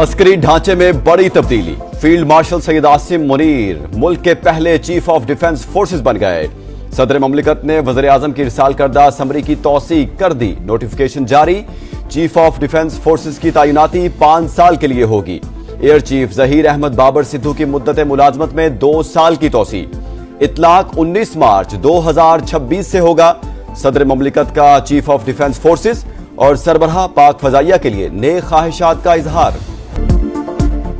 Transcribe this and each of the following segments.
अस्करी ढांचे में बड़ी तब्दीली। फील्ड मार्शल सैयद आसिम मुनीर मुल्क के पहले चीफ ऑफ डिफेंस फोर्सेस बन गए। सदर ममलिकत ने वज़ीर आज़म की इरसाल करदा समरी की तौसीक कर दी। नोटिफिकेशन जारी। चीफ ऑफ डिफेंस फोर्सेस की तैनाती 5 साल के लिए होगी। एयर चीफ ज़हीर अहमद बाबर सिद्धू की मुद्दत मुलाजमत में 2 साल की तौसी। इतलाक 19 मार्च 2026 से होगा। सदर ममलिकत का चीफ ऑफ डिफेंस फोर्सेस और सरबराह पाक फजाइया के लिए नेक ख्वाहिशात का इजहार।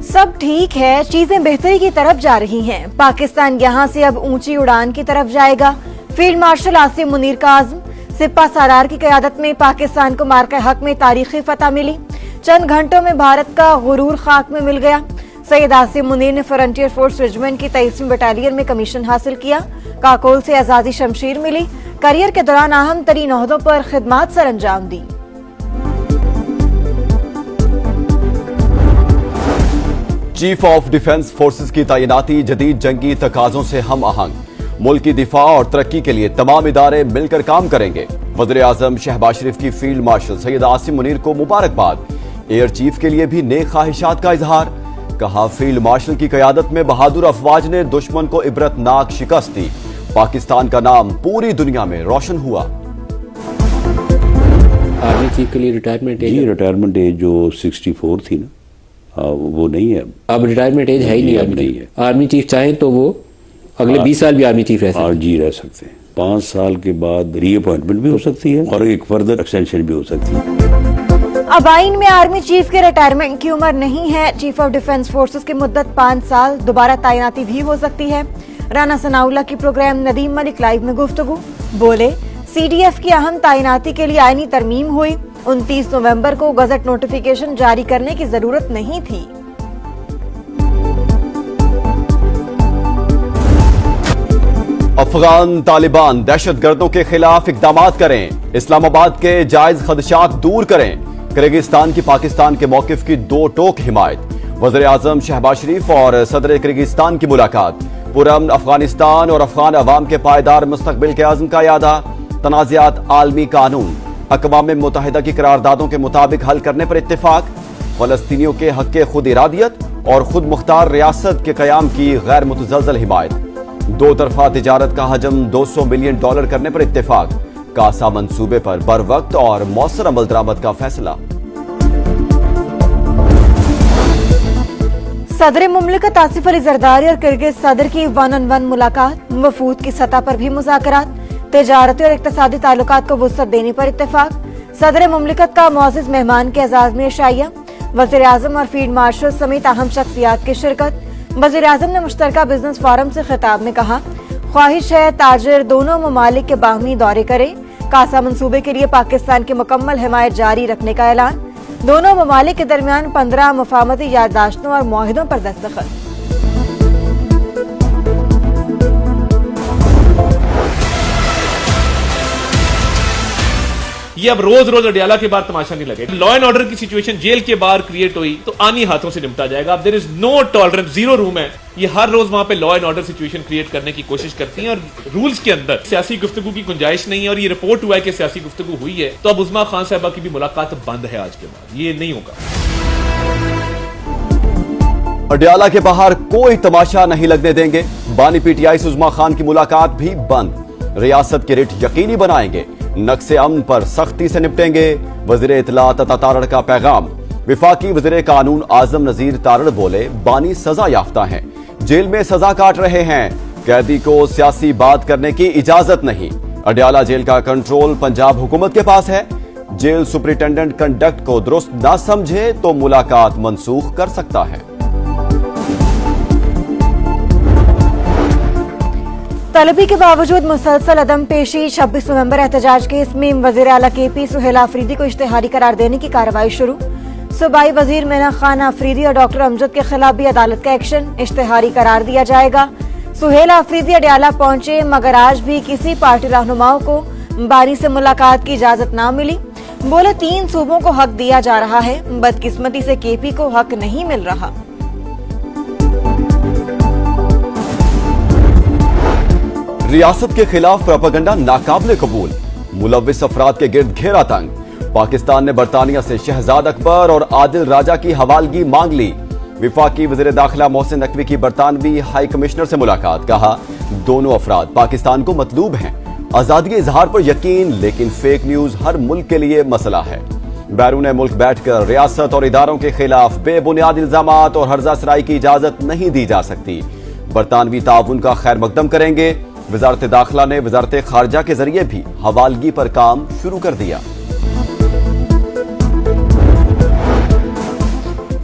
सब ठीक है, चीजें बेहतरी की तरफ जा रही हैं। पाकिस्तान यहां से अब ऊंची उड़ान की तरफ जाएगा। फील्ड मार्शल आसिम मुनीर का आज़म। सिपा सालार की क़यादत में पाकिस्तान को मार्के हक में तारीखी फतह मिली। चंद घंटों में भारत का गुरूर खाक में मिल गया। सैयद आसिम मुनीर ने फ्रंटियर फोर्स रेजिमेंट की 23वीं बटालियन में कमीशन हासिल किया। काकोल से आजादी शमशीर मिली। करियर के दौरान अहम तरीन ओहदों पर खिदमात सर अंजाम दी। चीफ ऑफ डिफेंस फोर्सेस की तैनाती जदीद जंगी तकाजों से हम आहंग। मुल्क की दिफा और तरक्की के लिए तमाम इदारे मिलकर काम करेंगे। वज़ीर आज़म शहबाज शरीफ की फील्ड मार्शल सैयद आसिम मुनीर को मुबारकबाद। एयर चीफ के लिए भी नेक ख्वाहिशात का इजहार। कहा, फील्ड मार्शल की क़यादत में बहादुर अफवाज ने दुश्मन को इबरतनाक शिकस्त दी। पाकिस्तान का नाम पूरी दुनिया में रोशन हुआ। आर्मी चीफ के लिए रिटायरमेंट एज जो 64 थी ना, वो नहीं है अब रिटायरमेंट एज है ही नहीं है। आर्मी चीफ चाहें तो वो अगले 20 साल भी आर्मी चीफ रह सकते हैं। 5 साल के बाद रीअपॉइंटमेंट भी हो सकती है और एक फर्दर एक्सटेंशन भी हो सकती है। अब आइन में आर्मी चीफ के रिटायरमेंट की उम्र नहीं है। चीफ ऑफ डिफेंस फोर्सेस की मुद्दत 5 साल, दोबारा तैनाती भी हो सकती है। राना सनाउल्लाह की प्रोग्राम नदीम मलिक लाइव में गुफ्तगू। बोले, CDF की अहम तैनाती के लिए आईनी तरमीम हुई। 29 नवंबर को गजट नोटिफिकेशन जारी करने की जरूरत नहीं थी। अफगान तालिबान दहशतगर्दों के खिलाफ इकदामात करें। इस्लामाबाद के जायज खदशात दूर करें। किर्गिस्तान की पाकिस्तान के मौकिफ की 2 टोक हिमायत। वज़ीर आज़म शहबाज शरीफ और सदर किर्गिस्तान की मुलाकात। पुरअमन अफगानिस्तान और अफगान अवाम के पायदार मुस्तकबिल के आज़म का यादा। तनाज़ात आलमी कानून अक़वाम मुत्तहिदा की करारदादों के मुताबिक हल करने पर इत्तेफाक। फ़लस्तीनियों के हक़ खुद इरादियत और खुद मुख्तार रियासत के क़याम की गैर मुतज़लज़ल हिमायत। 2 तरफ़ा तिजारत का हजम $200 मिलियन करने पर इत्तेफाक। कासा मंसूबे पर बर वक्त और मौसर अमल दरामद का फैसला। सदर मुमलिकत आसिफ अली जरदारी और किर्गिज सदर की 1-on-1 मुलाकात। वफूद की सतह पर भी मुज़ाकरात। तिजारती और इक़्तिसादी ताल्लुकात को वुसअत देने पर इत्तेफाक। सदर मुमलिकत का मुअज़्ज़ज़ मेहमान के एजाज़ में शाइया। वज़ीर आज़म और फील्ड मार्शल समेत अहम शख्सियात की शिरकत। वज़ीर आज़म ने मुश्तरका बिजनेस फोरम से खिताब में कहा, ख्वाहिश है ताजिर दोनों ममालिक के बाहमी दौरे करें। कासा मंसूबे के लिए पाकिस्तान की मुकम्मल हिमायत जारी रखने का ऐलान। दोनों ममालिक के दरमियान 15 मुफाहमती याददाश्तों और मुआहिदों पर दस्तखत। ये अब रोज रोज अडियाला के बाद तमाशा नहीं लगेगा। लॉ एंड ऑर्डर की सिचुएशन जेल के बाहर क्रिएट हुई तो आनी हाथों से निपटा जाएगा। अब there is no tolerance, 0 room है। ये हर रोज वहां पे law and order situation create करने की कोशिश करती हैं और रूल्स के अंदर सियासी गुफ्तगू की गुंजाइश नहीं है। और ये रिपोर्ट हुआ है कि सियासी गुफ्तगू हुई है तो अब उस्मा खान साहबा की भी मुलाकात बंद है। आज के बाद ये नहीं होगा। अडियाला के बाहर कोई तमाशा नहीं लगने देंगे। बानी PTI से उस्मा खान की मुलाकात भी बंद। रियासत के रिट यकीनी बनाएंगे। नक्शे अमन पर सख्ती से निपटेंगे। वज़ीर इत्तलात अता तारड़ का पैगाम। विफाकी वज़ीर कानून आजम नजीर तारड़ बोले, बानी सजा याफ्ता हैं, जेल में सजा काट रहे हैं। कैदी को सियासी बात करने की इजाजत नहीं। अडियाला जेल का कंट्रोल पंजाब हुकूमत के पास है। जेल सुपरिटेंडेंट कंडक्ट को दुरुस्त ना समझे तो मुलाकात मनसूख कर सकता है। तलबी के बावजूद मुसलसल अदम पेशी। 26 नवंबर एहतजाज केस में वज़ीर आला KP सुहेल आफरीदी को इश्तिहारी करार देने की कार्रवाई शुरू। सूबाई वजीर मेना खान आफरीदी और डॉक्टर अमजद के खिलाफ भी अदालत का एक्शन। इश्तिहारी करार दिया जाएगा। सुहेल आफरीदी अडियाला पहुंचे मगर आज भी किसी पार्टी रहनुमाओं को बानी से मुलाकात की इजाजत ना मिली। बोले 3 सूबों को हक दिया जा रहा है, बदकिस्मती से KP को हक नहीं मिल रहा। रियासत के खिलाफ प्रोपेगेंडा नाकाबिले कबूल। मुलविस अफराद के गिर्द घेरा तंग। पाकिस्तान ने बरतानिया से शहजाद अकबर और आदिल राजा की हवालगी मांग ली। विफाकी वज़ीर दाखिला मोहसिन नकवी की बरतानवी हाई कमिश्नर से मुलाकात। कहा दोनों अफराद पाकिस्तान को मतलूब हैं। आजादी इजहार पर यकीन, लेकिन फेक न्यूज हर मुल्क के लिए मसला है। बैरून मुल्क बैठकर रियासत और इदारों के खिलाफ बेबुनियाद इल्जामात और हर्जा सराई की इजाजत नहीं दी जा सकती। बरतानवी ताउन का खैर मकदम करेंगे। वजारत दाखिला ने वजारत खारजा के जरिए भी हवालगी पर काम शुरू कर दिया।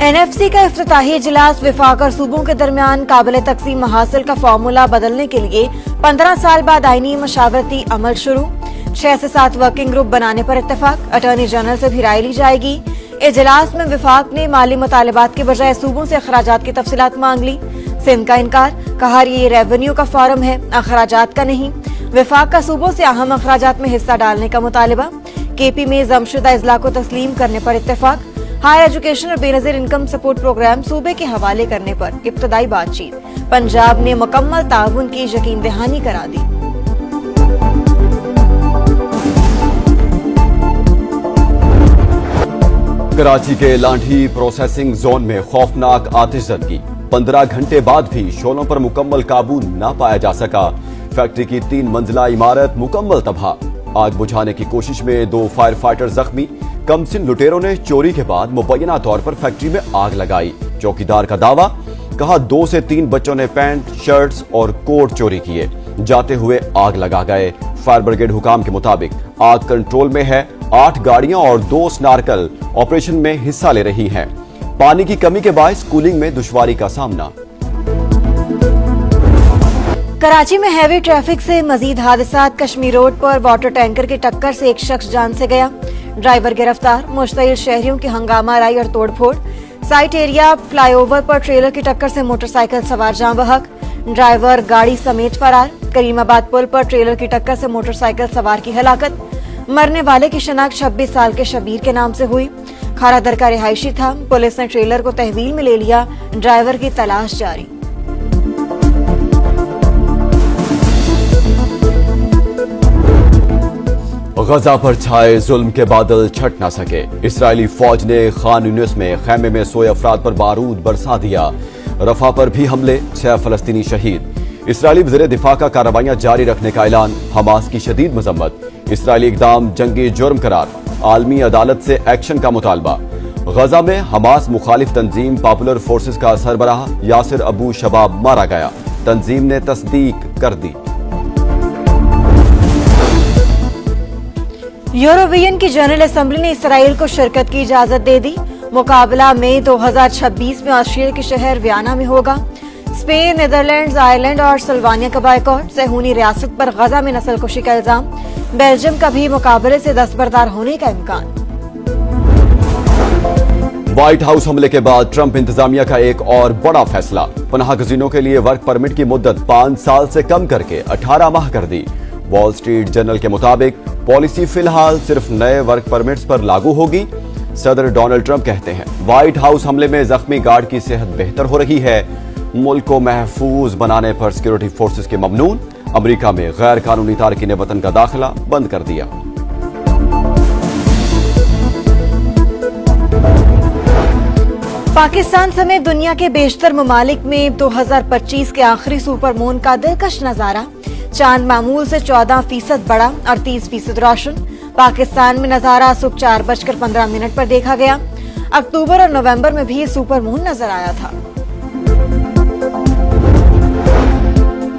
एनएफसी का इफ्तिताही इजलास विफाक और सूबों के दरमियान काबिल तकसीम महासिल का फार्मूला बदलने के लिए 15 साल बाद आईनी मशावरती अमल शुरू। 6 से 7 वर्किंग ग्रुप बनाने पर इत्तेफाक। अटॉर्नी जनरल से भी राय ली जाएगी। इजलास में विफाक ने माली मुतालबात के बजाय सूबों से अखराजात की तफसीलात मांग ली। सिंध का इनकार, कहा ये रेवेन्यू का फॉरम है, अखराजात का नहीं। विफाक का सूबों से अहम अखराजात में हिस्सा डालने का मुतालबा। केपी में जमशुदा इजला को तस्लीम करने पर इत्तेफाक। हायर एजुकेशन और बेनजीर इनकम सपोर्ट प्रोग्राम सूबे के हवाले करने पर इब्तदाई बातचीत। पंजाब ने मुकम्मल ताउन की यकीन दहानी करा दी। कराची के लांढी प्रोसेसिंग जोन में खौफनाक आतिशज़दगी। 15 घंटे बाद भी शोलों पर मुकम्मल काबू न पाया जा सका। फैक्ट्री की 3 मंजिला इमारत मुकम्मल तबाह। आग बुझाने की कोशिश में 2 फायर फाइटर जख्मी। कमसिन लुटेरों ने चोरी के बाद मुबैना तौर पर फैक्ट्री में आग लगाई। चौकीदार का दावा, कहा 2 से 3 बच्चों ने पैंट, शर्ट्स और कोट चोरी किए, जाते हुए आग लगा गए। फायर ब्रिगेड हुकाम के मुताबिक आग कंट्रोल में है। 8 गाड़ियां और 2 स्नार्कल ऑपरेशन में हिस्सा ले रही हैं। पानी की कमी के बायस कूलिंग में दुश्वारी का सामना। कराची में हैवी ट्रैफिक से मजीद हादसात। कश्मीर रोड पर वाटर टैंकर की टक्कर से एक शख्स जान से गया। ड्राइवर गिरफ्तार। मुश्तइल शहरियों की हंगामा राई और तोड़फोड़। साइट एरिया फ्लाईओवर पर ट्रेलर की टक्कर से मोटरसाइकिल सवार जाँ बहक। ड्राइवर गाड़ी समेत फरार। करीमाबाद पुल पर ट्रेलर की टक्कर से मोटरसाइकिल सवार की हलाकत। मरने वाले की शनाख्त 26 साल के शबीर के नाम से हुई। खारादर का रिहायशी था। पुलिस ने ट्रेलर को तहवील में ले लिया। ड्राइवर की तलाश जारी। गजा पर छाए जुल्म के बादल छट न सके। इसराइली फौज ने खान यूनिस में खैमे में सोए अफराद पर बारूद बरसा दिया। रफा पर भी हमले, 6 फलस्तीनी शहीद। इसराइली वज़ीर दिफा का कार्रवाइयां जारी रखने का ऐलान। हमास की शदीद मजम्मत। इसराइली इकदाम जंगी जुर्म करार। आलमी अदालत से एक्शन का मुतालबा। गजा में हमास मुखालिफ तंजीम पॉपुलर फोर्सेस का सरबराह यासिर अबू शबाब मारा गया। तंजीम ने तस्दीक कर दी। यूरोवियन की जनरल असेंबली ने इसराइल को शिरकत की इजाजत दे दी। मुकाबला मई 2026 में ऑस्ट्रिया के शहर वियना में होगा। स्पेन, नीदरलैंड्स, आयरलैंड और सल्वानिया का बायकॉट। सहूनी रियासत पर गजा में नस्लकुशी का इल्जाम। बेल्जियम का भी मुकाबले से दस्तबरदार होने का इम्कान। व्हाइट हाउस हमले के बाद ट्रंप इंतजामिया का एक और बड़ा फैसला। पनाह गजीनों के लिए वर्क परमिट की मुद्दत 5 साल से कम करके 18 माह कर दी। वॉल स्ट्रीट जर्नल के मुताबिक पॉलिसी फिलहाल सिर्फ नए वर्क परमिट्स पर लागू होगी। सदर डोनाल्ड ट्रंप कहते हैं व्हाइट हाउस हमले में जख्मी गार्ड की सेहत बेहतर हो रही है। मुल्क को महफूज बनाने पर सिक्योरिटी फोर्सेस के ममनून। अमेरिका में गैर कानूनी तारकीन वतन का दाखिला बंद कर दिया। पाकिस्तान समेत दुनिया के बेशतर ममालिक में 2025 के आखिरी सुपर मून का दिलकश नजारा। चांद मामूल से 14% बड़ा और 30% रोशन। पाकिस्तान में नजारा सुबह 4:15 पर देखा गया। अक्टूबर और नवंबर में भी सुपर मून नजर आया था।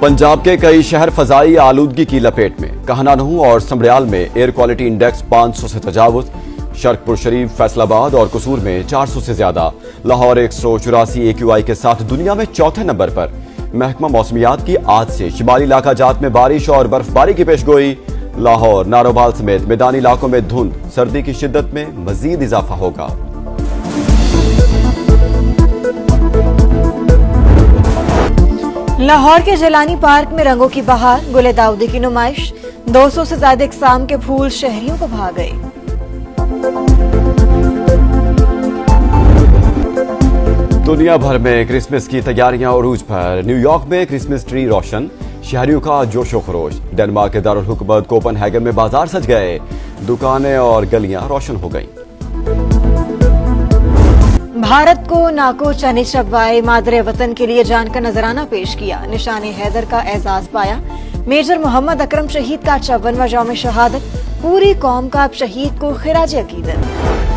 पंजाब के कई शहर फजाई आलूदगी की लपेट में। कहनानहू और समड़ियाल में एयर क्वालिटी इंडेक्स 500 से तजावुज। शरकपुर शरीफ, फैसलाबाद और कसूर में 400 से ज्यादा। लाहौर 184 AQI के साथ दुनिया में चौथे नंबर पर। महकमा मौसमियात की आज से शिमाली इलाका जात में बारिश और बर्फबारी की पेशगोई। लाहौर, नारोबाल समेत मैदानी इलाकों में धुंध। सर्दी की शिद्दत में मजीद इजाफा होगा। लाहौर के जिलानी पार्क में रंगों की बहार। गुले दाऊदी की नुमाइश। 200 से ज्यादा इकसाम के फूल शहरियों को भा गए। दुनिया भर में क्रिसमस की तैयारियां उरूज पर। न्यूयॉर्क में क्रिसमस ट्री रोशन, शहरियों का जोशो खरोश। डेनमार्क के दारुल हुकूमत कोपनहेगन में बाजार सज गए, दुकानें और गलियां रोशन हो गईं। भारत को नाको चने शब्वाए मादरे वतन के लिए जान का नजराना पेश किया। निशाने हैदर का एजाज पाया। मेजर मोहम्मद अकरम शहीद का 54वां यौम शहादत। पूरी कौम का अब शहीद को खिराज अकीदत।